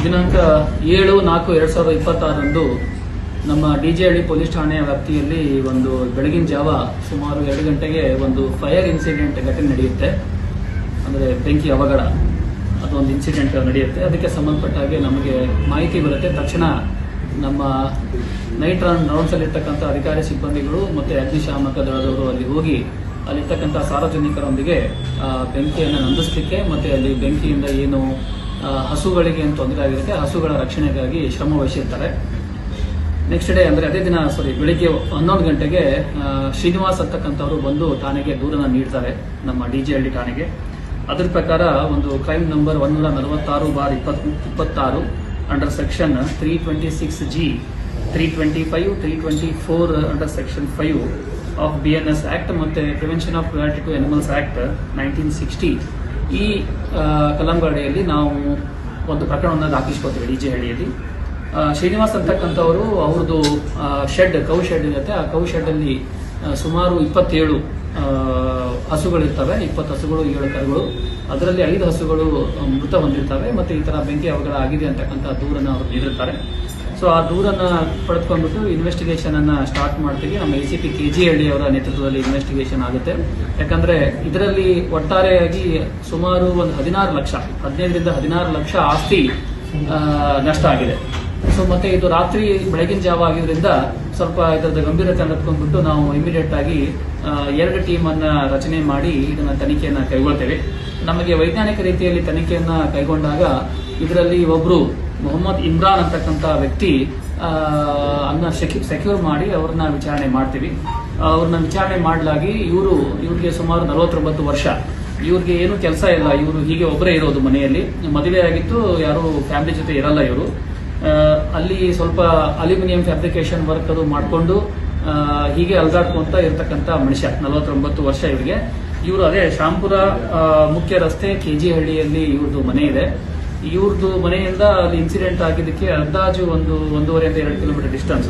ದಿನಾಂಕ 7/4/2026 ನಮ್ಮ ಡಿಜೆಹಳ್ಳಿ ಪೊಲೀಸ್ ಠಾಣೆಯ ವ್ಯಾಪ್ತಿಯಲ್ಲಿ ಒಂದು ಬೆಳಗಿನ ಜಾವ ಸುಮಾರು 2 ಗಂಟೆಗೆ ಒಂದು ಫೈರ್ ಇನ್ಸಿಡೆಂಟ್ ಘಟನೆ ನಡೆಯುತ್ತೆ. ಅಂದರೆ ಬೆಂಕಿ ಅವಘಡ ಅದೊಂದು ಇನ್ಸಿಡೆಂಟ್ ನಡೆಯುತ್ತೆ. ಅದಕ್ಕೆ ಸಂಬಂಧಪಟ್ಟ ಹಾಗೆ ನಮಗೆ ಮಾಹಿತಿ ಬರುತ್ತೆ. ತಕ್ಷಣ ನಮ್ಮ ನೈಟ್ ರೌಂಡ್ಸ್ ಅಲ್ಲಿರ್ತಕ್ಕಂಥ ಅಧಿಕಾರಿ ಸಿಬ್ಬಂದಿಗಳು ಮತ್ತು ಅಗ್ನಿಶಾಮಕ ದಳದವರು ಅಲ್ಲಿ ಹೋಗಿ ಅಲ್ಲಿರ್ತಕ್ಕಂಥ ಸಾರ್ವಜನಿಕರೊಂದಿಗೆ ಬೆಂಕಿಯನ್ನು ನಂದಿಸಲಿಕ್ಕೆ ಮತ್ತು ಅಲ್ಲಿ ಬೆಂಕಿಯಿಂದ ಏನು ಹಸುಗಳಿಗೆ ಏನು ತೊಂದರೆ ಆಗಿರುತ್ತೆ ಹಸುಗಳ ರಕ್ಷಣೆಗಾಗಿ ಶ್ರಮ ವಹಿಸಿರ್ತಾರೆ. ನೆಕ್ಸ್ಟ್ ಡೇ ಅಂದರೆ ಅದೇ ದಿನ ಬೆಳಿಗ್ಗೆ 11 ಗಂಟೆಗೆ ಶ್ರೀನಿವಾಸ್ ಅಂತಕ್ಕಂಥವ್ರು ಬಂದು ಠಾಣೆಗೆ ದೂರನ್ನು ನೀಡ್ತಾರೆ, ನಮ್ಮ ಡಿಜೆಹಳ್ಳಿ ಠಾಣೆಗೆ. ಅದರ ಪ್ರಕಾರ ಒಂದು crime number 146/26 under section 326G, 325, 324 under section 5 of BNS act ಮತ್ತು prevention of cruelty to animals act 1960 ಈ ಕಲಂಗಡಿಯಲ್ಲಿ ನಾವು ಒಂದು ಪ್ರಕರಣವನ್ನು ದಾಖಲಿಸ್ಕೊತೀವಿ ಡಿಜೆಹಳ್ಳಿಯಲ್ಲಿ. ಶ್ರೀನಿವಾಸ್ ಅಂತಕ್ಕಂಥವರು ಅವ್ರದ್ದು ಕೌ ಶೆಡ್ ಇರುತ್ತೆ. ಆ ಕೌ ಶೆಡ್ಡಲ್ಲಿ ಸುಮಾರು 27 ಹಸುಗಳಿರ್ತವೆ, 20 ಹಸುಗಳು, 7 ಕರುಗಳು. ಅದರಲ್ಲಿ 5 ಹಸುಗಳು ಮೃತ ಹೊಂದಿರ್ತವೆ ಮತ್ತು ಈ ಥರ ಬೆಂಕಿ ಅವಘಡ ಆಗಿದೆ ಅಂತಕ್ಕಂಥ ದೂರನ್ನು ಅವರು ನೀಡಿರ್ತಾರೆ. ಸೊ ಆ ದೂರನ್ನು ಪಡೆದುಕೊಂಡ್ಬಿಟ್ಟು ಇನ್ವೆಸ್ಟಿಗೇಷನ್ ಅನ್ನು ಸ್ಟಾರ್ಟ್ ಮಾಡ್ತೀವಿ. ನಮ್ಮ ACP KG ಹಳ್ಳಿ ಅವರ ನೇತೃತ್ವದಲ್ಲಿ ಇನ್ವೆಸ್ಟಿಗೇಷನ್ ಆಗುತ್ತೆ. ಯಾಕಂದ್ರೆ ಇದರಲ್ಲಿ ಒಟ್ಟಾರೆಯಾಗಿ ಸುಮಾರು ಒಂದು 15ರಿಂದ 16 ಲಕ್ಷ ಆಸ್ತಿ ನಷ್ಟ ಆಗಿದೆ. ಸೊ ಮತ್ತೆ ಇದು ರಾತ್ರಿ ಬೆಳಗಿನ ಜಾವ ಆಗಿದ್ರಿಂದ ಸ್ವಲ್ಪ ಇದರದ ಗಂಭೀರತೆ ಅಂದ್ಕೊಂಡ್ಬಿಟ್ಟು ನಾವು ಇಮಿಡಿಯೇಟ್ ಆಗಿ 2 ಟೀಮ್ ಅನ್ನ ರಚನೆ ಮಾಡಿ ಇದನ್ನ ತನಿಖೆಯನ್ನ ಕೈಗೊಳ್ತೇವೆ. ನಮಗೆ ವೈಜ್ಞಾನಿಕ ರೀತಿಯಲ್ಲಿ ತನಿಖೆಯನ್ನ ಕೈಗೊಂಡಾಗ ಇದರಲ್ಲಿ ಒಬ್ರು ಮೊಹಮ್ಮದ್ ಇಮ್ರಾನ್ ಅಂತಕ್ಕಂಥ ವ್ಯಕ್ತಿ ಅನ್ನ ಸೆಕ್ಯೂರ್ ಮಾಡಿ ಅವ್ರನ್ನ ವಿಚಾರಣೆ ಮಾಡ್ತೀವಿ. ಅವ್ರನ್ನ ವಿಚಾರಣೆ ಮಾಡಲಾಗಿ ಇವ್ರಿಗೆ ಸುಮಾರು 49 ವರ್ಷ. ಇವ್ರಿಗೆ ಏನು ಕೆಲಸ ಇಲ್ಲ, ಇವರು ಹೀಗೆ ಒಬ್ಬರೇ ಇರೋದು ಮನೆಯಲ್ಲಿ. ಮದುವೆ ಆಗಿತ್ತು, ಯಾರು ಫ್ಯಾಮಿಲಿ ಜೊತೆ ಇರಲ್ಲ ಇವರು. ಅಲ್ಲಿ ಸ್ವಲ್ಪ ಅಲ್ಯೂಮಿನಿಯಂ ಫ್ಯಾಬ್ರಿಕೇಶನ್ ವರ್ಕ್ ಅದು ಮಾಡಿಕೊಂಡು ಹೀಗೆ ಅಲ್ದಾಡ್ಕೊಂತ ಇರ್ತಕ್ಕಂಥ ಮನುಷ್ಯ. 49 ವರ್ಷ ಇವರಿಗೆ. ಇವರು ಅದೇ ಶಾಂಪುರ ಮುಖ್ಯ ರಸ್ತೆ KG ಹಳ್ಳಿಯಲ್ಲಿ ಇವ್ರದ್ದು ಮನೆ ಇದೆ. ಇವ್ರದ್ದು ಮನೆಯಿಂದ ಅಲ್ಲಿ ಇನ್ಸಿಡೆಂಟ್ ಆಗಿದ್ದಕ್ಕೆ ಅಂದಾಜು 1.5 2 ಕಿಲೋಮೀಟರ್ ಡಿಸ್ಟೆನ್ಸ್.